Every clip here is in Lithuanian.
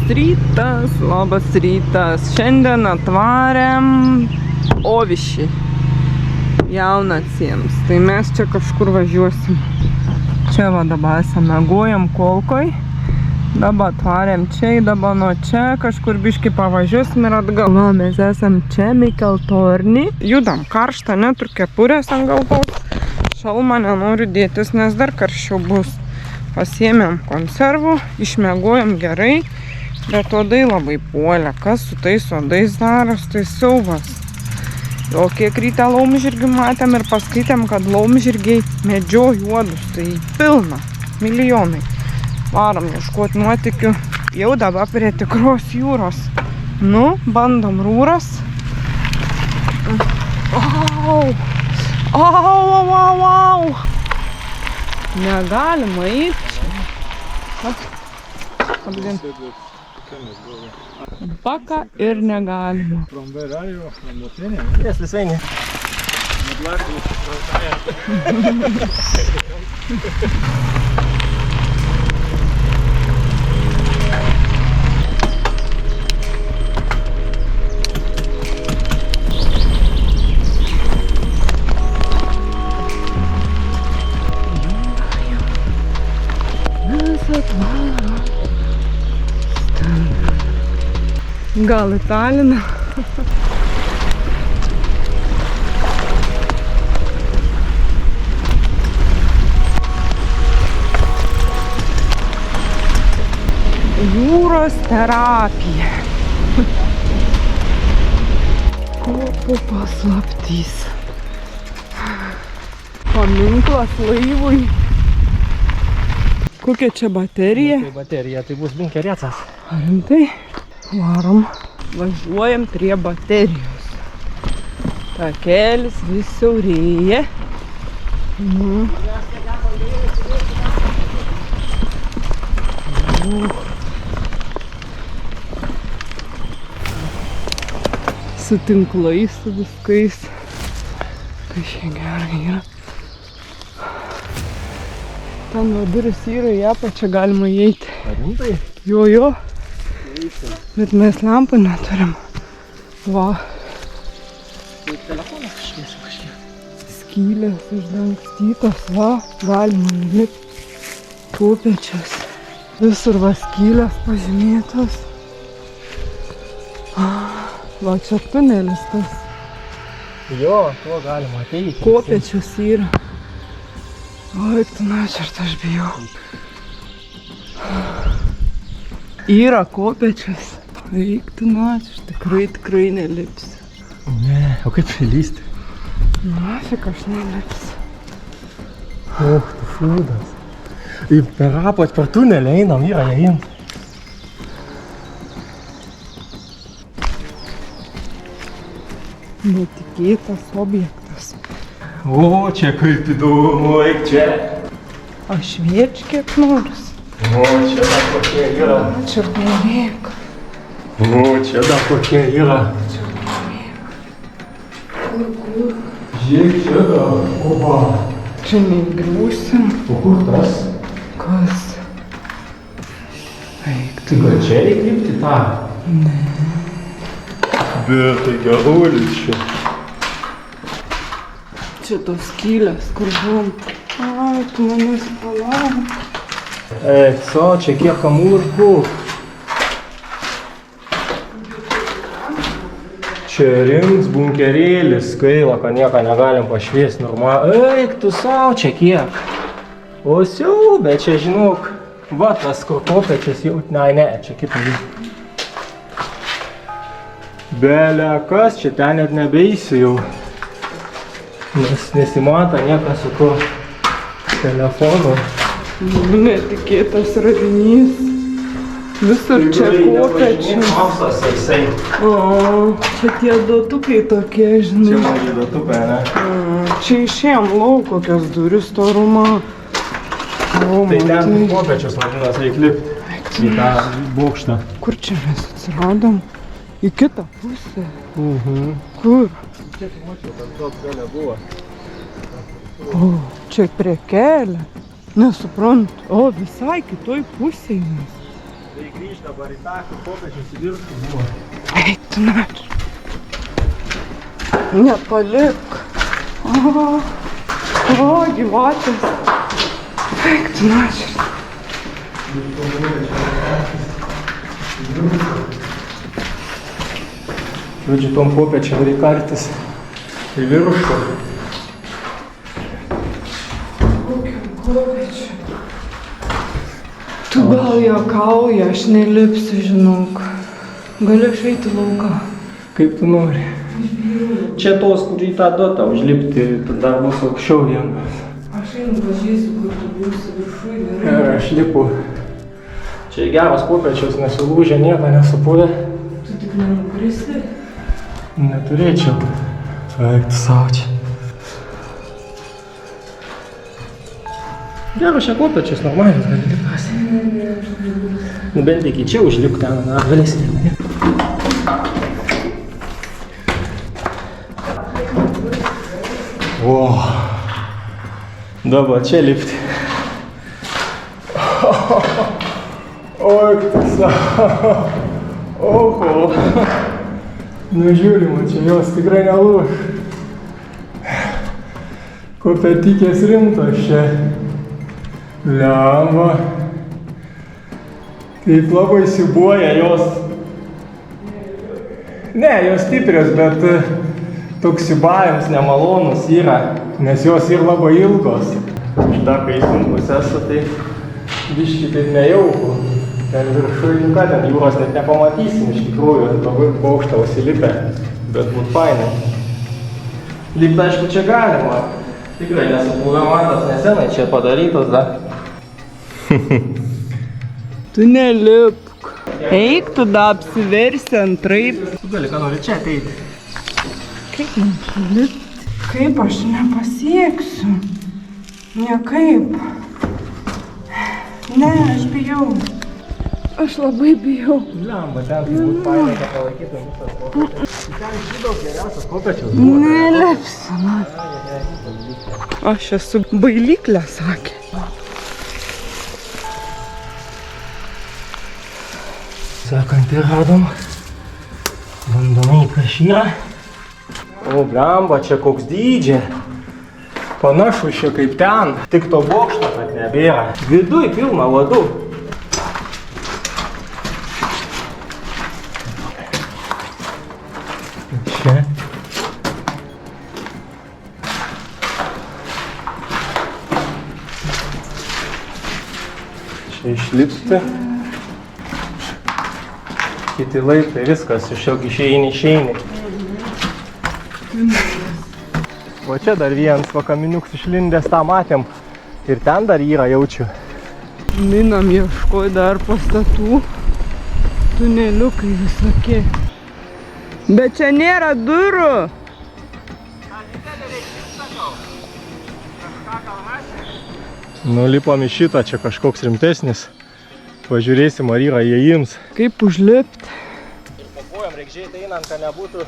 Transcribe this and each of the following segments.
labas rytas. Šiandien atvarėm Ovišį jaunaciems. Tai mes čia kažkur važiuosim. Čia va dabar esame gojam Kolkoj. Dabar atvarėm čia, dabar nuo čia kažkur biškį pavažiuosim ir atgal. Va, mes esam čia Mikeltorny. Judam karštą, neturiu kepurės ant galvos. Šalmą nenoriu dėtis, nes dar karščiau bus. Pasiėmėm konservų, išmiegojom gerai, bet uodai labai puolė. Kas su tais uodais daros, tai siaubas. O kiek ryte laumžirgių matėm ir paskaitėm, kad laumžirgiai medžioja uodus, tai pilna, milijonai. Varom ieškoti nuotykių, jau dabar prie tikros jūros. Nu, bandom rūras. Au! Negalima eiti čia. Apdien. Baka ir negalima. Если свиньи. Gal į Taliną. Jūros terapija. Kopų paslaptys. Paminklas laivui. Kokia čia baterija? Tai baterija, tai bus bunkeriacas. Rimtai? Varom. Važiuojam prie baterijos. Takelis vis siaurėja. Su tinklais, su viskais. Kai čia gerai yra. Ten va duris yra, į apačią galima įeiti. Rimtai? Jo. Bet mes lempų neturim. Va. Tai telefonas šviesiu kažkiek. Skylės išdangstytos, va. Galima įlipti. Kopėčias. Visur va skylės pažymėtos. Va čia tunelis tas. Jo, tuo galima ateiti. Kopėčias yra. Oi, tu načert, aš bijau. Yra kopėčias. Eik, tu načert, tikrai nelipsi. Ne, o kaip įlysti? Nafik, aš nelipsi. Tu šūdas. Per apat, per tunelį einam, yra neim. Netikėtas objektas. O, čia kaip įdomu, eik čia. Aš vieč kiek nors. O, čia dar kokie yra. Čia nereik. O, čia dar kokie yra. Kur? Žiūrėk, čia dar. Opa. Čia neįgriūsim. O kur tas? Kas? Eik, Tai gal čia įkrypti tą? Ne. Bet tai geruolis čia. Čia tos skylės, kur buvom. Ai, tu manęs palauk. Eik, čia kiek kamurkų. Čia rimts bunkerėlis, gaila, kad nieko negalim pašviesti normaliai. Eik, tu čia kiek. O siaubė, čia žinok, va tas kur kopėčias jau, ne, čia kitą jį. Belė kas, čia ten net nebeisi jau. Nes nesimata niekas su tuo telefonu. Netikėtas radinys. Visur čia kopėčias. O, čia tie duotukai tokie, žinai. Čia maži duotukai, ne? Čia išėjom lauk kokias duris storumo. Tai ten kopėčias vadinas, reik lipti į tą bokštą. Kur čia mes atsiradom? Į kitą pusę. Kur? Čia tu mačiau, kad toks gal nebuvo. O, čia prie kelio. Nesuprantu. O, visai kitoj pusėj mes. Tai grįž dabar į tą, kur kopėčius į viršų buvo. Eik tu nač. Nepalik. O, gyvatės. Eik tu nač. Žodžiu, tom kopėčiam reikia kartis į viršų. Kokiam kopėčiam? Tu gal juokauji, aš nelipsiu, žinok. Galiu išeiti lauką. Kaip tu nori. Čia tos, kur į tą dotą užlipti, tada bus aukščiau vienas. Aš einu pažiūrėsiu, kur tu būsi viršui, gerai? Ir aš lipu. Čia geras kopėčius, nesulūžė, nieko nesupuvė. Tu tik nenukristi? Neturėčiau. Eik tu savo čia. Geras čia kopėčius, normalius gali lipasi. Nu bent iki čia užlipti, ten galėsi. O, dabar čia lipti. Oi, tu savo. Oho. Nu žiūrima, čia jos tikrai nelūž. Kopėtikės rimtos čia. Lemba. Taip labai siubuoja jos. Ne, jos stiprios, bet toks siubavimas nemalonus yra, nes jos ir labai ilgos. Šitą, kai sunkus esu, tai biškį taip nejauku. Ten viršui, ką ten jūros net nepamatysim iš tikrųjų, labai aukštą užsilipę, bet būt fainai. Lipti, aišku, čia galima. Tikrai nesupūvė matas, nesenai čia padarytos, da. Tu nelipk. Eik, tu da apsiversi antraip. Tu gali, ką nori čia ateiti. Kaip man čia lipti? Kaip aš nepasieksiu? Niekaip. Ne, aš bijau. Aš labai bijau. Lemba, ten tai būt fainai, kad palaikytum visas kopėčius. Ten šidaug geriausias kopėčius buvo. Nelipsiu, man. Aš esu bailyklė, sakė. Sekantį radom. Bandomai kas yra. O, blemba, čia koks dydžia. Panašus čia kaip ten. Tik to bokšto, kad nebėra. Viduj pilna vadų. Čia. Čia išlipti. Kiti laiptai, viskas, išsiog išeini. O čia dar vienas vakaminiuks išlindęs, tą matėm. Ir ten dar yra, jaučiu. Minam ieškoj dar pastatų. Tuneliukai visokie. Bet čia nėra durų. Nulipom į šitą, čia kažkoks rimtesnis. Pažiūrėsim, ar yra įėjims. Kaip užlipti? Ir pakojam reikia žiūrėti einant, kad nebūtų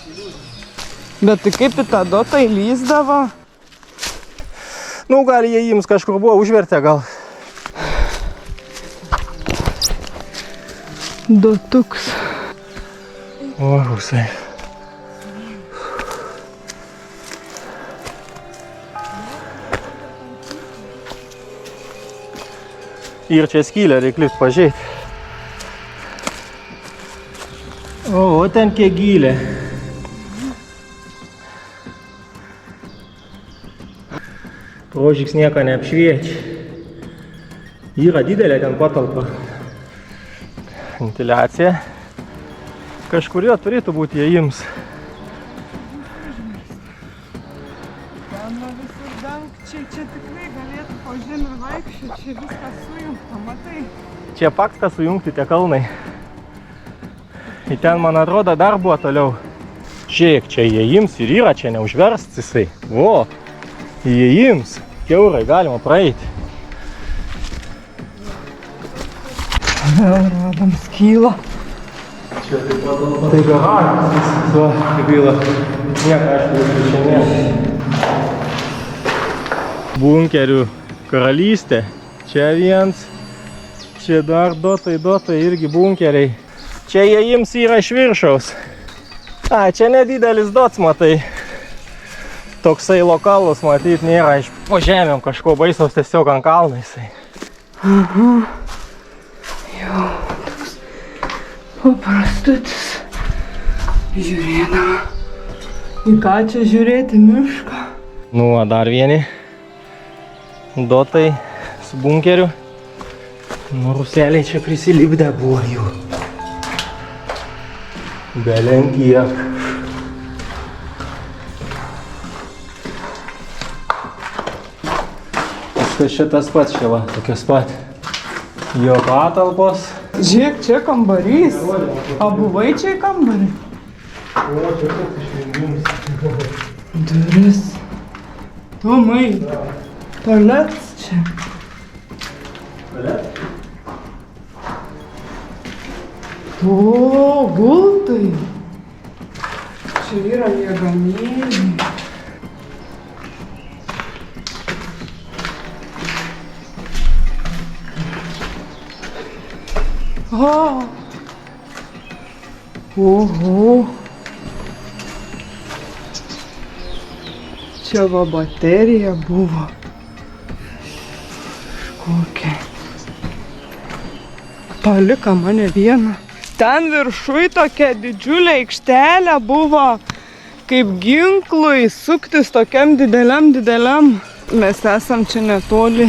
iliuzijų. Bet tai kaip į tą dotą įlįsdavo? Nu, gal įėjims kažkur buvo, užvertė gal. Dotuks. O, rusai. Ir čia skylė, reikia lipt pažiūrėti. O, ten kiek gylė. Prožiks nieko neapšviečia. Yra didelė ten patalpa. Ventiliacija. Kažkur jo turėtų būti įėjims. Ten visur dangčiai, čia tikrai galėtų po žemę vaikščioti, čia viskas sujungta, matai? Čia fakta sujungti tie kalnai. Ir ten, man atrodo, dar buvo toliau. Žiūrėk, čia įėjims ir yra, čia neužverst jisai. O, įėjims. Kiaurai galima praeiti. Radom skylą. Čia taip patalpa. Tai garažas viskas, va, kaip byla. Nieko, aišku, čia nėra. Bunkerių karalystė. Čia viens. Čia dar dotai irgi bunkeriai. Čia jie jiems yra iš viršaus. A, čia nedidelis dots, matai. Toksai lokalus, matyt, nėra iš po žemėm kažko baisaus, tiesiog ant kalno jisai. Aha. Jau, toks paprastutis. Žiūrėdama. Į ką čia žiūrėti mišką? Nu, o dar vieni dotai su bunkeriu. Nu, ruseliai čia prisilipdę buvo jų. Belenkiek. Viskas čia tas pats čia va, tokios pat jo patalpos. Žiūrėk, čia kambarys. A buvai čia į kambarį? O, čia toks išvengimas. Duris. Tomai. Tualetas čia. Tualetas? O, gultai. Čia yra miegamieji. O. Oho. Čia va baterija buvo. Kokia. Palika mane vieną. Ten viršui tokia didžiulė aikštelė buvo, kaip ginklui suktis tokiam dideliam. Mes esam čia netoli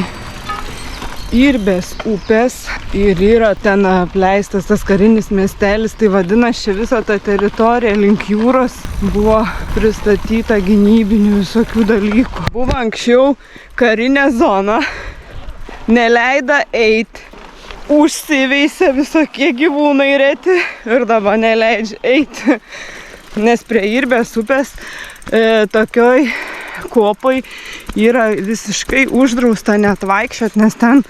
Irbės upės ir yra ten apleistas tas karinis miestelis, tai vadinas čia visą tą teritoriją link jūros buvo pristatyta gynybinių visokių dalykų. Buvo anksčiau karinė zona, neleida eiti. Užsiveisė visokie gyvūnai reti ir dabar neleidžia eiti, nes prie Irbės upės tokioj kopoj yra visiškai uždrausta net vaikščiot, nes ten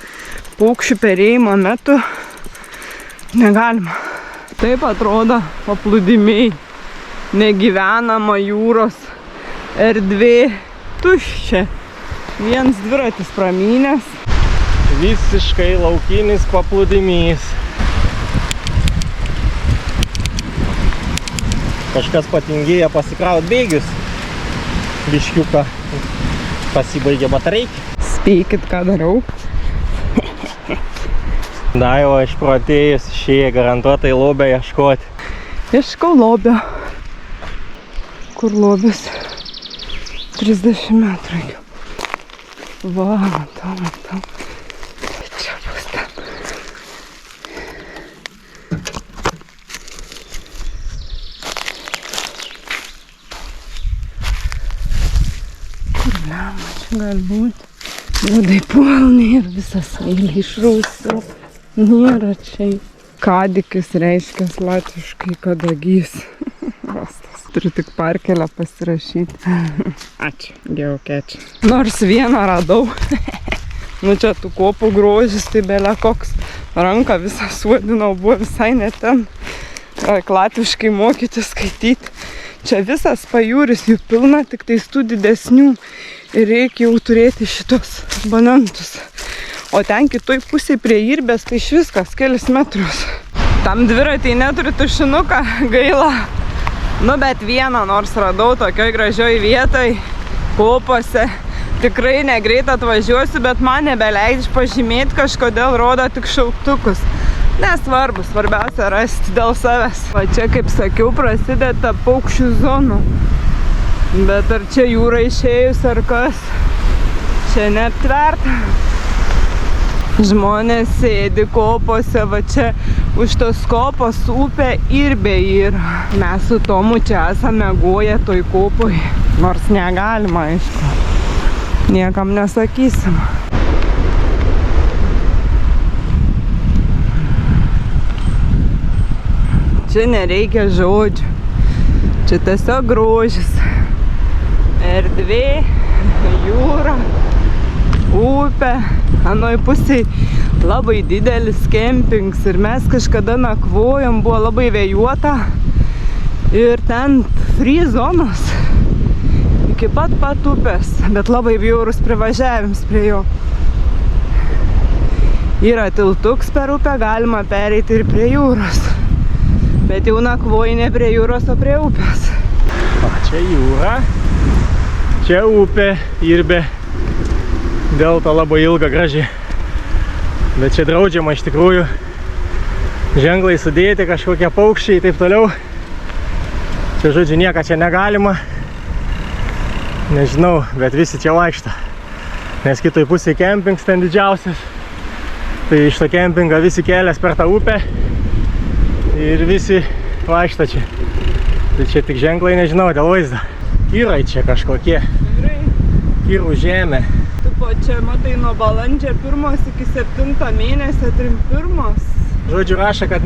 paukščių perėjimo metu negalima. Taip atrodo paplūdimiai, negyvenama jūros erdvė, tuščia, viens dviratis pramynęs. Visiškai laukinis paplūdimys. Kažkas patingėjo pasikraut bėgius. Biškiuką pasibaigė batareikį. Spėkit, ką darau. Daiva išprotėjus išėję garantuotai lobio ieškoti. Ieškau lobio. Kur lobis? 30 metrų. Va, matau. Čia bus ten. Kur lema čia gali būti? Būdai pilni ir visas eilė išrausiu. Nėra čia. Kadikis reiškia latviškai kadagys. Rastas. Turiu tik parkelę pasirašyti. Ačiū, geokečiu. Nors vieną radau. Nu čia tų kopų grožis, tai belia koks. Ranką visą suodinau, buvo visai net ten. Latviškai mokyti skaityti. Čia visas pajūris, jų pilna, tik tais tų didesnių. Ir reikia jau turėti šitos abonentus. O ten kitoj pusėje prie Irbės, tai iš viskas, kelis metrus. Tam dviratį neturi tušinuką, gaila. Nu, bet vieną nors radau tokioj gražioj vietoj, kopose. Tikrai negreit atvažiuosiu, bet man nebeleidžia pažymėti, kažkodėl rodo tik šauktukus. Nesvarbu, svarbiausia rasti dėl savęs. Va čia, kaip sakiau, prasideda paukščių zonų. Bet ar čia jūra išėjus ar kas? Čia neaptverta. Žmonės sėdi kopose, va čia už tos kopos upė Irbė yra. Mes su Tomu čia esame goję toj kopoj. Nors negalima, aišku. Niekam nesakysim. Čia nereikia žodžių. Čia tiesiog grožis. Erdvė, jūra, upė. Anoj pusėj labai didelis kempings ir mes kažkada nakvojom, buvo labai vėjuota. Ir ten free zonos. Iki pat upės, bet labai bjaurus privažiavimas prie jo. Yra tiltuks per upę, galima pereiti ir prie jūros. Bet jau nakvoji ne prie jūros, o prie upės. Va, čia jūra, čia upė, Irbė. Delta labai ilga, graži. Bet čia draudžiama iš tikrųjų. Ženklai sudėti, kažkokie paukščiai ir taip toliau. Čia žodžiu nieko čia negalima. Nežinau, bet visi čia vaikšto. Nes kitoj pusėje kempings ten didžiausias. Tai iš to kempingą visi kelias per tą upę. Ir visi vaikšto čia. Tai čia tik ženklai, nežinau, dėl vaizdo. Kirai čia kažkokie. Kirų žemė. Tipo, čia matai nuo balandžio 1 iki 7 mėnesio 31. Žodžiu, rašė, kad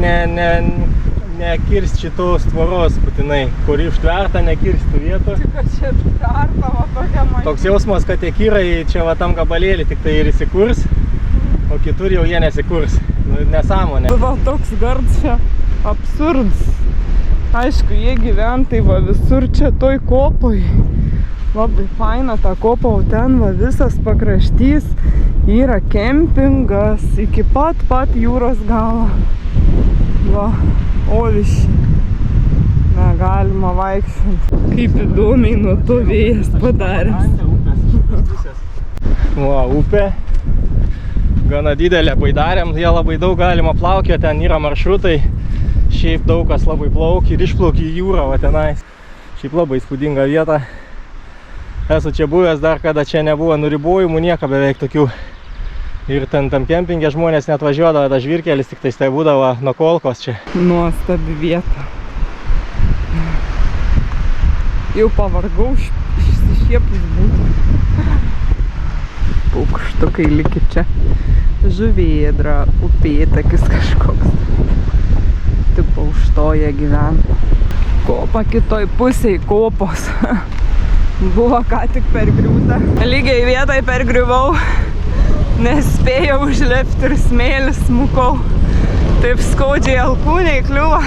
nekirst šitos tvoros būtinai, kur užtverta, nekirst tų vietų. Tik, kad čia aptverta, va tokia maža. Toks jausmas, kad tie kirai čia va tam gabalėlį tik tai ir įsikurs, o kitur jau jie nesikurs. Nu, nesąmonė. Va toks gardas čia absurds. Aišku, jie gyventai va visur čia toj kopoj. Labai faina ta kopa, o ten va visas pakraštys yra kempingas iki pat jūros galo. Va, oviši. Negalima vaikščiant. Kaip įdomiai nuo to vėjas padaręs. Va, upė. Gana didelė baidarėm, jie labai daug galima plaukio, ten yra maršrutai. Šiaip daug kas labai plaukia ir išplaukia į jūrą, va tenais. Šiaip labai įspūdinga vieta. Esu čia buvęs dar, kada čia nebuvo nuribojimų, nieko beveik tokių. Ir ten tam kempingė žmonės net važiuodavo, tas žvyrkelis tik tai būdavo nuo Kolkos čia. Nuostabi vieta. Jau pavargau išsišiepus būtų. Paukštukai liki čia. Žuvėdra, upėtakis kažkoks. Tipo už to jie gyvena. Kopa kitoj pusėj kopos. Buvo ką tik pergriūta. Lygiai vietai pergriuvau. Nespėjau užlipti ir smėlis smukau. Taip skaudžiai alkūniai kliuvo.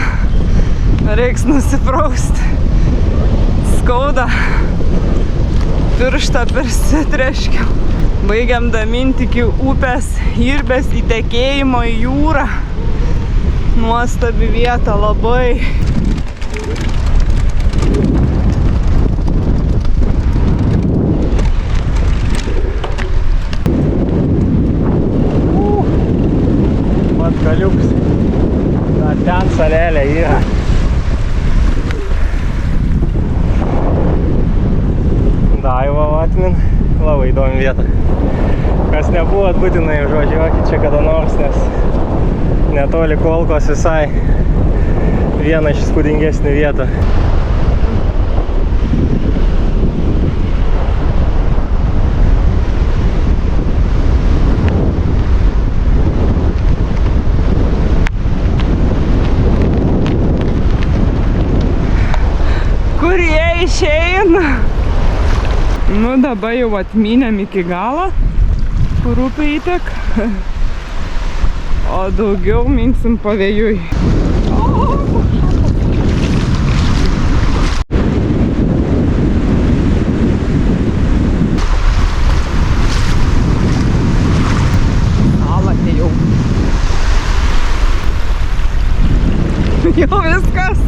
Reiks nusiprausti. Skauda. Pirštą persitreškiau. Baigiam daminti iki upės Irbės įtekėjimo į jūrą. Nuostabi vieta labai. Galiuks. Ten salelė yra. Daiva atmin. Labai įdomi vieta. Kas nebuvot, būtinai užvažiuokit čia kada nors, nes netoli Kolkos visai viena iš įspūdingesnių vietų. Kur jie išeina? Nu, dabar jau atmynėm iki galo, kur upė įtek. O daugiau minsim pavėjui. Atėjau. Jau viskas.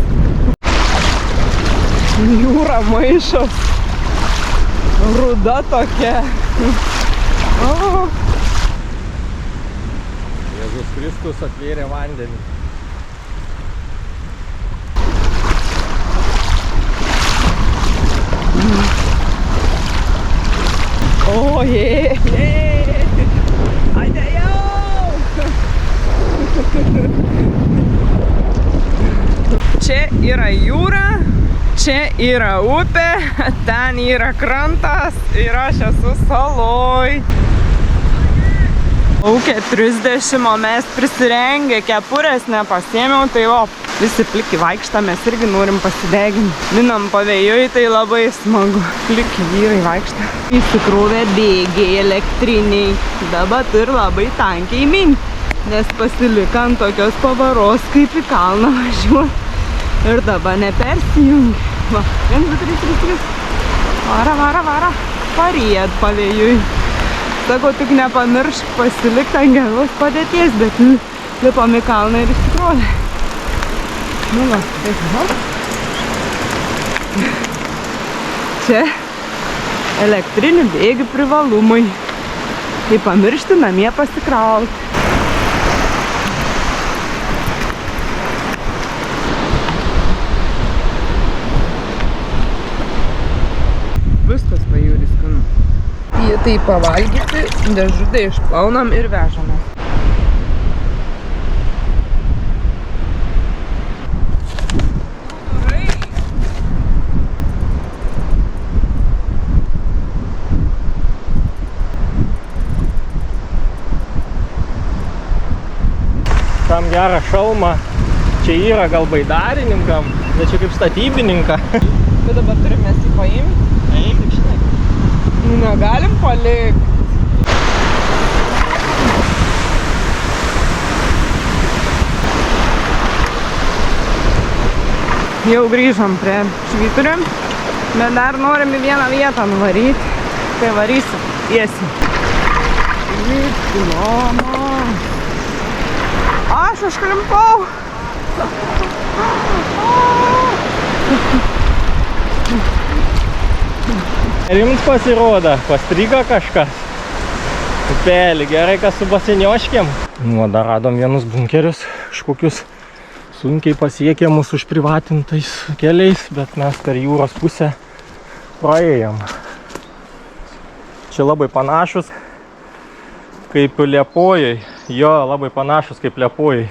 Jūra maišos. Ruda tokia. O. Jėzus Kristus atvėrė vandenį. O, jė. Atėjau. Čia yra jūra. Čia yra upė, ten yra krantas ir aš esu saloj. Laukia 30, o mes prisirengę, kepurės nepasiėmiau, tai o, visi pliki vaikštą, mes irgi norim pasideginti. Minam pavėjui, tai labai smagu. Pliki vyrai vaikštą. Įsikrovė bėgiai elektriniai, dabar ir labai tankiai minti, nes pasilika ant tokios pavaros, kaip į kalną važiuoti. Ir dabar nepersijungi. Va, 1, 2, 3, 3, 3. Vara. Paried pavėjui. Sako, tik nepamiršk pasilikti ant geros padėties, bet lipam į kalną ir išsikrovė. Nu va, taip, va. Čia elektrinių bėgių privalumai. Tai pamiršti namie pasikrauti. Viskas pajūri skanu. Tai pavalgyti, dėžutę išplaunam ir vežame. Tam gerą šalmą. Čia yra gal baidarininkam, bet čia kaip statybininką. Bet dabar turime jį paimti. Taip, žinai. Nu, negalim palikti. Jau grįžom prie švyturio, bet dar norim į vieną vietą nuvaryti. Tai varysim tiesiai. Švytų, mama. Aš užklimpau. Rims pasirodo, pastrigo kažkas. Upelį, gerai, kas su basenioškėm. Nu, dar radom vienus bunkerius, kažkokius sunkiai pasiekiamus užprivatintais keliais, bet mes per jūros pusę praėjom. Čia labai panašus kaip Liepojai. Jo, labai panašus kaip Liepojai.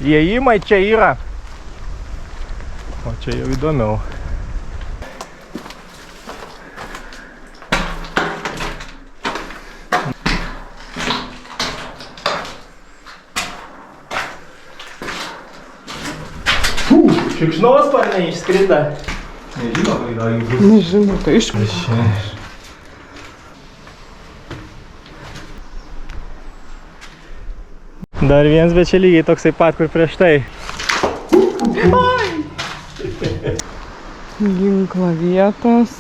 Įėjimai čia yra. O čia jau įdomiau. Šikšnosparniai išskrida. Nežinau, kai gal jų bus. Nežinau, tai iškris. Dar vienas, bet čia lygiai toksai pat, kur prieš tai. Ginklo vietos.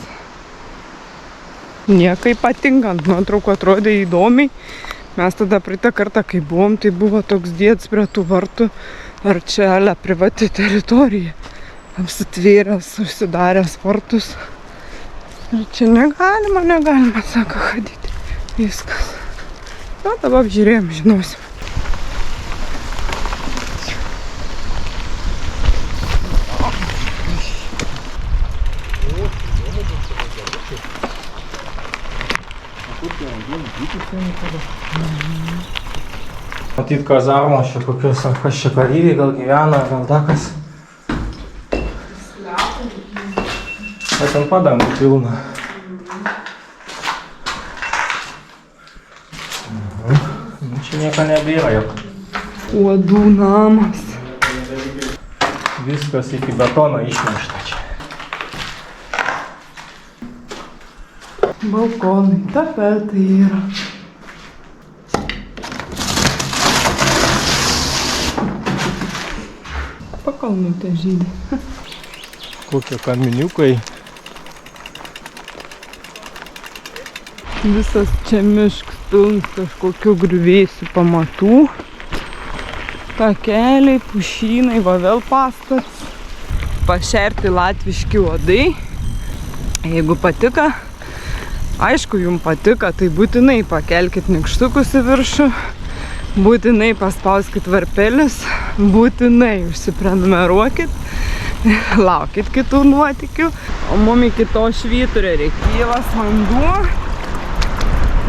Niekai patinkant, nuotraukų atrodė įdomiai. Mes tada praeitą kartą, kai buvom, tai buvo toks dėds prie tų vartų. Ar čia privati teritorija. Apsitvėręs, užsidaręs vartus. Ir čia negalima, sako, hadyti. Viskas. Na, dabar apžiūrėjom, žinosim. Matyt, kazarmos čia kokios, kas čia kareiviai gal gyvena, gal dakas. O ten padangų pilna. Čia nieko nebėra jau. Uodų namas. Viskas iki betono išmešta čia. Balkonai, tapetai yra. Pakalnutė žydė. Kokie kaminiukai. Visas čia miškas pilnas kažkokių griuvėsių pamatų. Takeliai, pušynai, va vėl pastatas. Pašerti latviški uodai. Jeigu patiko, aišku, jums patiko, tai būtinai pakelkit nykštukus į viršų. Būtinai paspauskit varpelius. Būtinai užsiprenumeruokit. Laukit kitų nuotykių. O mum iki to švyturio reikėlas vanduo.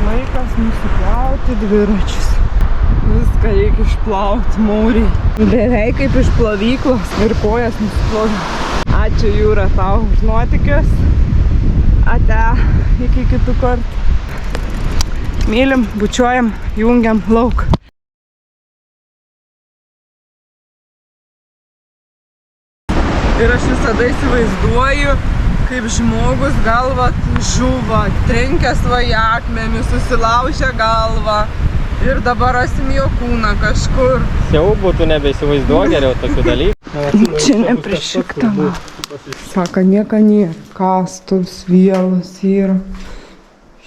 Laikas nusiplauti dviračius. Viską reikia išplauti mauriai. Beveik kaip iš plovyklos ir kojas nusiplauti. Ačiū Jūra tau už nuotykius. Ate, iki kitų kartų. Mylim, bučiuojam, jungiam lauk. Ir aš visada įsivaizduoju, kaip žmogus galva žuva, trenkia svajį akmenį, susilaužia galvą. Ir dabar rasim jo kūną kažkur. Siaubu, tu nebeįsivaizduoji geriau tokių dalykų. Čia neprišiktama. Saka, nieka nėra. Kastuvs, vielas yra.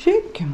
Žiūrėkim.